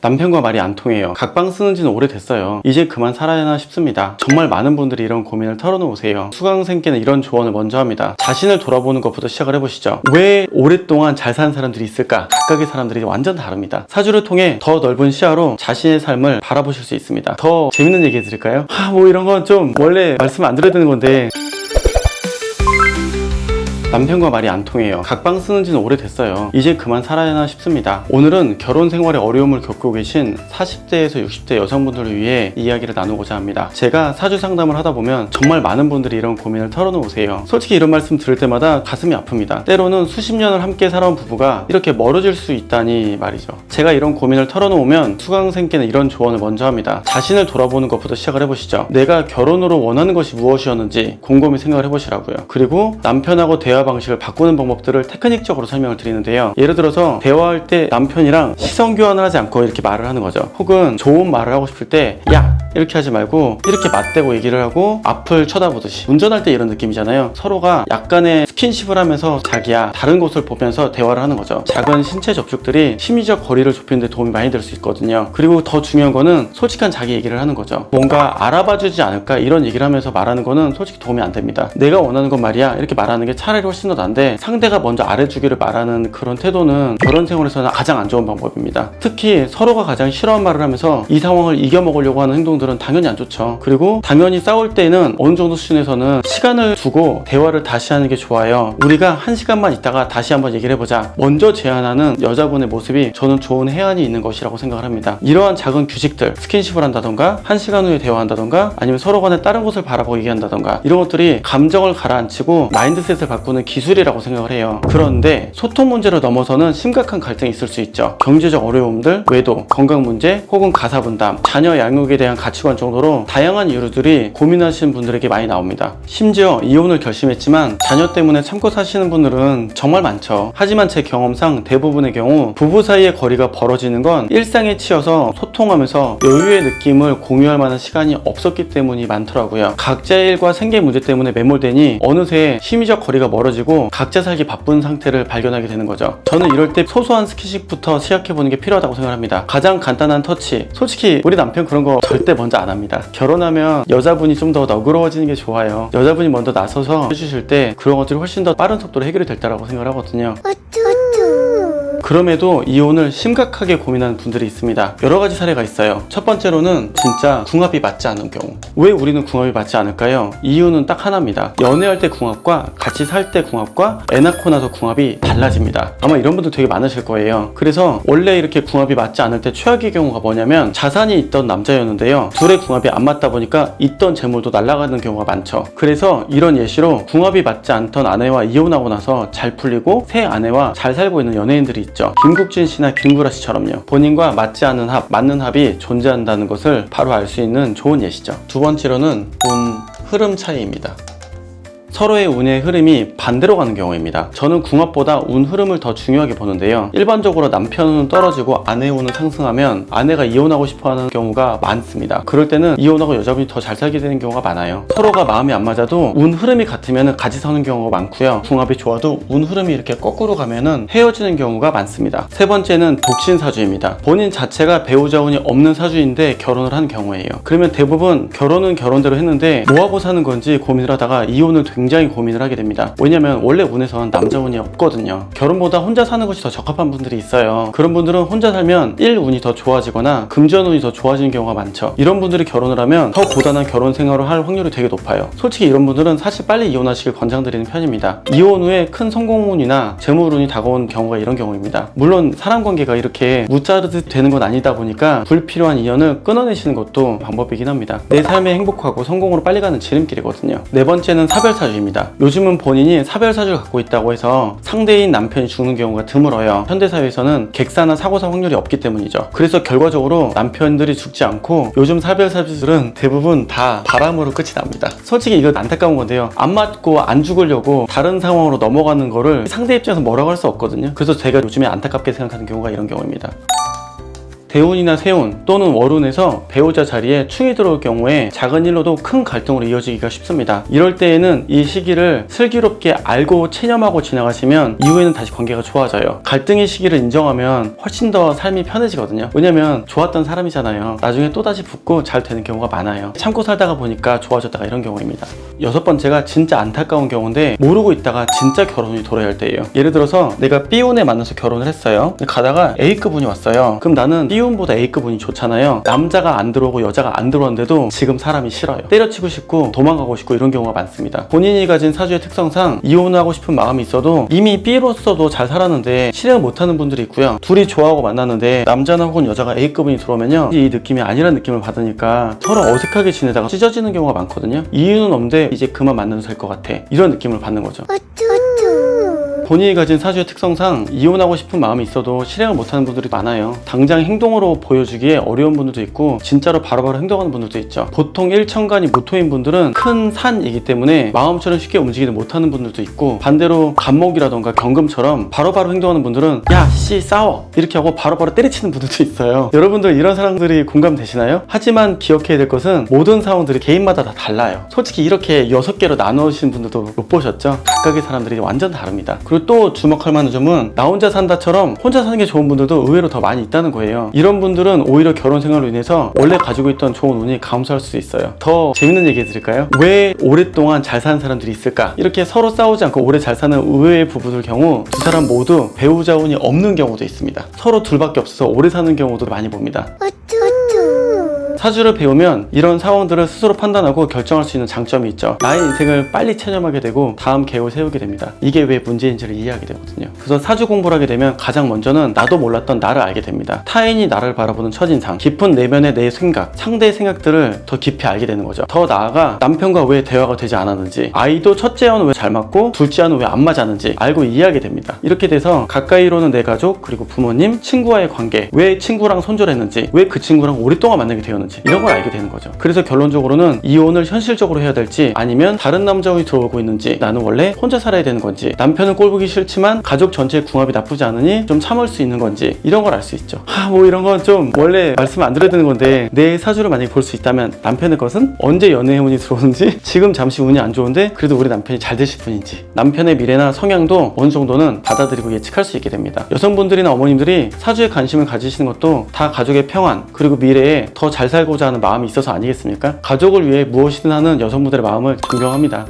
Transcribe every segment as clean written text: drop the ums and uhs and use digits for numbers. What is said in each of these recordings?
남편과 말이 안 통해요. 각방 쓰는 지는 오래됐어요. 이제 그만 살아야 하나 싶습니다. 정말 많은 분들이 이런 고민을 털어놓으세요. 수강생께는 이런 조언을 먼저 합니다. 자신을 돌아보는 것부터 시작을 해보시죠. 왜 오랫동안 잘 사는 사람들이 있을까? 각각의 사람들이 완전 다릅니다. 사주를 통해 더 넓은 시야로 자신의 삶을 바라보실 수 있습니다. 더 재밌는 얘기 해드릴까요? 뭐 이런 건 좀 원래 말씀 안 드려야 되는 건데, 남편과 말이 안 통해요. 각방 쓰는 지는 오래됐어요. 이제 그만 살아야 하나 싶습니다. 오늘은 결혼 생활에 어려움을 겪고 계신 40대에서 60대 여성분들을 위해 이야기를 나누고자 합니다. 제가 사주 상담을 하다 보면 정말 많은 분들이 이런 고민을 털어놓으세요. 솔직히 이런 말씀 들을 때마다 가슴이 아픕니다. 때로는 수십 년을 함께 살아온 부부가 이렇게 멀어질 수 있다니 말이죠. 제가 이런 고민을 털어놓으면 수강생께는 이런 조언을 먼저 합니다. 자신을 돌아보는 것부터 시작을 해보시죠. 내가 결혼으로 원하는 것이 무엇이었는지 곰곰이 생각을 해보시라고요. 그리고 남편하고 대화 방식을 바꾸는 방법들을 테크닉적으로 설명을 드리는데요. 예를 들어서 대화할 때 남편이랑 시선 교환을 하지 않고 이렇게 말을 하는 거죠. 혹은 좋은 말을 하고 싶을 때 야! 이렇게 하지 말고 이렇게 맞대고 얘기를 하고 앞을 쳐다보듯이. 운전할 때 이런 느낌이잖아요. 서로가 약간의 스킨십을 하면서 자기야 다른 곳을 보면서 대화를 하는 거죠. 작은 신체 접촉들이 심리적 거리를 좁히는 데 도움이 많이 될 수 있거든요. 그리고 더 중요한 거는 솔직한 자기 얘기를 하는 거죠. 뭔가 알아봐 주지 않을까 이런 얘기를 하면서 말하는 거는 솔직히 도움이 안 됩니다. 내가 원하는 건 말이야 이렇게 말하는 게 차라리 훨씬 더 난데, 상대가 먼저 알아주기를 말하는 그런 태도는 결혼 생활에서는 가장 안 좋은 방법입니다. 특히 서로가 가장 싫어하는 말을 하면서 이 상황을 이겨먹으려고 하는 행동들은 당연히 안 좋죠. 그리고 당연히 싸울 때는 어느 정도 수준에서는 시간을 두고 대화를 다시 하는 게 좋아요. 우리가 1시간만 있다가 다시 한번 얘기를 해보자, 먼저 제안하는 여자분의 모습이 저는 좋은 해안이 있는 것이라고 생각을 합니다. 이러한 작은 규칙들, 스킨십을 한다던가 1시간 후에 대화한다던가 아니면 서로 간에 다른 곳을 바라보고 얘기한다던가, 이런 것들이 감정을 가라앉히고 마인드셋을 바꾸는 기술이라고 생각을 해요. 그런데 소통 문제를 넘어서는 심각한 갈등이 있을 수 있죠. 경제적 어려움들, 외도, 건강 문제, 혹은 가사 분담, 자녀 양육에 대한 가치관 정도로 다양한 이유들이 고민하시는 분들에게 많이 나옵니다. 심지어 이혼을 결심했지만 자녀 때문에 참고 사시는 분들은 정말 많죠. 하지만 제 경험상 대부분의 경우 부부 사이의 거리가 벌어지는 건 일상에 치여서 소통하면서 여유의 느낌을 공유할 만한 시간이 없었기 때문이 많더라고요. 각자의 일과 생계 문제 때문에 매몰되니 어느새 심리적 거리가 멀어지고 각자 살기 바쁜 상태를 발견하게 되는 거죠. 저는 이럴 때 소소한 스킨십부터 시작해보는 게 필요하다고 생각합니다. 가장 간단한 터치. 솔직히 우리 남편 그런 거 절대 먼저 안 합니다. 결혼하면 여자분이 좀 더 너그러워지는 게 좋아요. 여자분이 먼저 나서서 해주실 때 그런 것들이 훨씬 더 빠른 속도로 해결이 될 거라고 생각을 하거든요. 그럼에도 이혼을 심각하게 고민하는 분들이 있습니다. 여러 가지 사례가 있어요. 첫 번째로는 진짜 궁합이 맞지 않은 경우. 왜 우리는 궁합이 맞지 않을까요? 이유는 딱 하나입니다. 연애할 때 궁합과 같이 살 때 궁합과 애 낳고 나서 궁합이 달라집니다. 아마 이런 분들 되게 많으실 거예요. 그래서 원래 이렇게 궁합이 맞지 않을 때 최악의 경우가 뭐냐면, 자산이 있던 남자였는데요, 둘의 궁합이 안 맞다 보니까 있던 재물도 날아가는 경우가 많죠. 그래서 이런 예시로 궁합이 맞지 않던 아내와 이혼하고 나서 잘 풀리고 새 아내와 잘 살고 있는 연예인들이 있죠. 김국진 씨나 김구라 씨처럼요. 본인과 맞지 않은 합, 맞는 합이 존재한다는 것을 바로 알 수 있는 좋은 예시죠. 두 번째로는 흐름 차이입니다. 서로의 운의 흐름이 반대로 가는 경우입니다. 저는 궁합보다 운 흐름을 더 중요하게 보는데요. 일반적으로 남편 운은 떨어지고 아내 운은 상승하면 아내가 이혼하고 싶어하는 경우가 많습니다. 그럴 때는 이혼하고 여자분이 더 잘 살게 되는 경우가 많아요. 서로가 마음이 안 맞아도 운 흐름이 같으면 같이 사는 경우가 많고요. 궁합이 좋아도 운 흐름이 이렇게 거꾸로 가면은 헤어지는 경우가 많습니다. 세 번째는 독신 사주입니다. 본인 자체가 배우자 운이 없는 사주인데 결혼을 한 경우예요. 그러면 대부분 결혼은 결혼대로 했는데 뭐하고 사는 건지 고민을 하다가 이혼을 굉장히 고민을 하게 됩니다. 왜냐면 원래 운에선 남자 운이 없거든요. 결혼보다 혼자 사는 것이 더 적합한 분들이 있어요. 그런 분들은 혼자 살면 운이 더 좋아지거나 금전 운이 더 좋아지는 경우가 많죠. 이런 분들이 결혼을 하면 더 고단한 결혼 생활을 할 확률이 되게 높아요. 솔직히 이런 분들은 사실 빨리 이혼하시길 권장드리는 편입니다. 이혼 후에 큰 성공 운이나 재물 운이 다가온 경우가 이런 경우입니다. 물론 사람 관계가 이렇게 무자르듯 되는 건 아니다 보니까 불필요한 인연을 끊어내시는 것도 방법이긴 합니다. 내 삶에 행복하고 성공으로 빨리 가는 지름길이거든요. 네 번째는 사별사주 사주입니다. 요즘은 본인이 사별사주를 갖고 있다고 해서 상대인 남편이 죽는 경우가 드물어요. 현대사회에서는 객사나 사고사 확률이 없기 때문이죠. 그래서 결과적으로 남편들이 죽지 않고 요즘 사별사주들은 대부분 다 바람으로 끝이 납니다. 솔직히 이거 안타까운 건데요, 안 맞고 안 죽으려고 다른 상황으로 넘어가는 거를 상대 입장에서 뭐라고 할 수 없거든요. 그래서 제가 요즘에 안타깝게 생각하는 경우가 이런 경우입니다. 대운이나 세운 또는 월운에서 배우자 자리에 충이 들어올 경우에 작은 일로도 큰 갈등으로 이어지기가 쉽습니다. 이럴 때에는 이 시기를 슬기롭게 알고 체념하고 지나가시면 이후에는 다시 관계가 좋아져요. 갈등의 시기를 인정하면 훨씬 더 삶이 편해지거든요. 왜냐면 좋았던 사람이잖아요. 나중에 또다시 붙고 잘 되는 경우가 많아요. 참고 살다가 보니까 좋아졌다가 이런 경우입니다. 6번째가 진짜 안타까운 경우인데 모르고 있다가 진짜 결혼이 돌아야 할 때예요. 예를 들어서 내가 B운에 만나서 결혼을 했어요. 가다가 A급운이 왔어요. 그럼 나는 B운보다 A급운이 좋잖아요. 남자가 안 들어오고 여자가 안 들어왔는데도 지금 사람이 싫어요. 때려치고 싶고 도망가고 싶고 이런 경우가 많습니다. 본인이 가진 사주의 특성상 이혼하고 싶은 마음이 있어도 이미 B로서도 잘 살았는데 실행 못하는 분들이 있고요. 둘이 좋아하고 만났는데 남자나 혹은 여자가 A급운이 들어오면요, 이 느낌이 아니란 느낌을 받으니까 서로 어색하게 지내다가 찢어지는 경우가 많거든요. 이유는 없는데 이제 그만 만나도 될 것 같아, 이런 느낌을 받는 거죠. 본인이 가진 사주의 특성상 이혼하고 싶은 마음이 있어도 실행을 못하는 분들이 많아요. 당장 행동으로 보여주기에 어려운 분들도 있고 진짜로 바로바로 행동하는 분들도 있죠. 보통 일천간이 무토인 분들은 큰 산이기 때문에 마음처럼 쉽게 움직이지 못하는 분들도 있고, 반대로 간목이라던가 경금처럼 바로바로 행동하는 분들은 야 씨 싸워 이렇게 하고 바로바로 때리치는 분들도 있어요. 여러분들 이런 사람들이 공감되시나요? 하지만 기억해야 될 것은 모든 상황들이 개인마다 다 달라요. 솔직히 이렇게 6개로 나누신 분들도 못 보셨죠? 각각의 사람들이 완전 다릅니다. 그리고 또 주목할 만한 점은 나 혼자 산다처럼 혼자 사는 게 좋은 분들도 의외로 더 많이 있다는 거예요. 이런 분들은 오히려 결혼 생활로 인해서 원래 가지고 있던 좋은 운이 감소할 수 있어요. 더 재밌는 얘기 해드릴까요? 왜 오랫동안 잘 사는 사람들이 있을까? 이렇게 서로 싸우지 않고 오래 잘 사는 의외의 부부들 경우 두 사람 모두 배우자 운이 없는 경우도 있습니다. 서로 둘밖에 없어서 오래 사는 경우도 많이 봅니다. 사주를 배우면 이런 상황들을 스스로 판단하고 결정할 수 있는 장점이 있죠. 나의 인생을 빨리 체념하게 되고 다음 계획을 세우게 됩니다. 이게 왜 문제인지를 이해하게 되거든요. 그래서 사주 공부를 하게 되면 가장 먼저는 나도 몰랐던 나를 알게 됩니다. 타인이 나를 바라보는 첫인상, 깊은 내면의 내 생각, 상대의 생각들을 더 깊이 알게 되는 거죠. 더 나아가 남편과 왜 대화가 되지 않았는지, 아이도 첫째와는 왜 잘 맞고 둘째와는 왜 안 맞았는지 알고 이해하게 됩니다. 이렇게 돼서 가까이로는 내 가족, 그리고 부모님, 친구와의 관계, 왜 친구랑 손절했는지, 왜 그 친구랑 오랫동안 만나게 되었는지 이런 걸 알게 되는 거죠. 그래서 결론적으로는 이혼을 현실적으로 해야 될지 아니면 다른 남자분이 들어오고 있는지, 나는 원래 혼자 살아야 되는 건지, 남편은 꼴보기 싫지만 가족 전체의 궁합이 나쁘지 않으니 좀 참을 수 있는 건지, 이런 걸 알 수 있죠. 뭐 이런 건 좀 원래 말씀 안 드려야 되는 건데, 내 사주를 만약에 볼 수 있다면 남편의 것은 언제 연애의 운이 들어오는지, 지금 잠시 운이 안 좋은데 그래도 우리 남편이 잘 되실 분인지, 남편의 미래나 성향도 어느 정도는 받아들이고 예측할 수 있게 됩니다. 여성분들이나 어머님들이 사주에 관심을 가지시는 것도 다 가족의 평안 그리고 미래에 더 잘 살고자 하는 마음이 있어서 아니겠습니까? 가족을 위해 무엇이든 하는 여성분들의 마음을 존경합니다.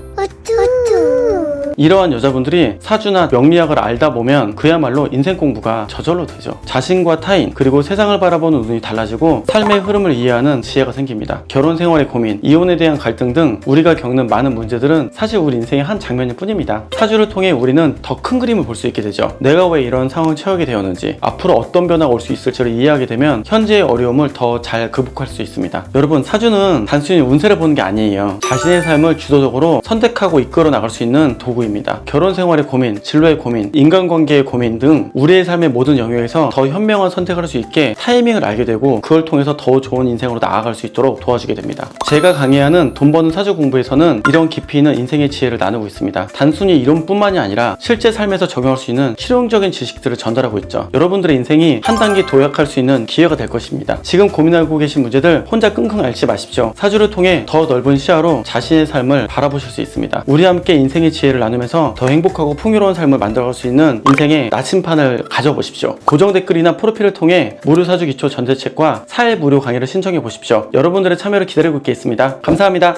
이러한 여자분들이 사주나 명리학을 알다 보면 그야말로 인생 공부가 저절로 되죠. 자신과 타인 그리고 세상을 바라보는 눈이 달라지고 삶의 흐름을 이해하는 지혜가 생깁니다. 결혼 생활의 고민, 이혼에 대한 갈등 등 우리가 겪는 많은 문제들은 사실 우리 인생의 한 장면일 뿐입니다. 사주를 통해 우리는 더 큰 그림을 볼 수 있게 되죠. 내가 왜 이런 상황을 처하게 되었는지, 앞으로 어떤 변화가 올 수 있을지를 이해하게 되면 현재의 어려움을 더 잘 극복할 수 있습니다. 여러분, 사주는 단순히 운세를 보는 게 아니에요. 자신의 삶을 주도적으로 선택하고 이끌어 나갈 수 있는 도구입니다. 결혼 생활의 고민, 진로의 고민, 인간관계의 고민 등 우리의 삶의 모든 영역에서 더 현명한 선택을 할 수 있게 타이밍을 알게 되고 그걸 통해서 더 좋은 인생으로 나아갈 수 있도록 도와주게 됩니다. 제가 강의하는 돈 버는 사주 공부에서는 이런 깊이 있는 인생의 지혜를 나누고 있습니다. 단순히 이론뿐만이 아니라 실제 삶에서 적용할 수 있는 실용적인 지식들을 전달하고 있죠. 여러분들의 인생이 한 단계 도약할 수 있는 기회가 될 것입니다. 지금 고민하고 계신 문제들 혼자 끙끙 앓지 마십시오. 사주를 통해 더 넓은 시야로 자신의 삶을 바라보실 수 있습니다. 우리 함께 인생의 지혜를 나누면서 더 행복하고 풍요로운 삶을 만들어갈 수 있는 인생의 나침판을 가져보십시오. 고정 댓글이나 프로필을 통해 무료 사주 기초 전대책과 4일 무료 강의를 신청해 보십시오. 여러분들의 참여를 기다리고 있겠습니다. 감사합니다.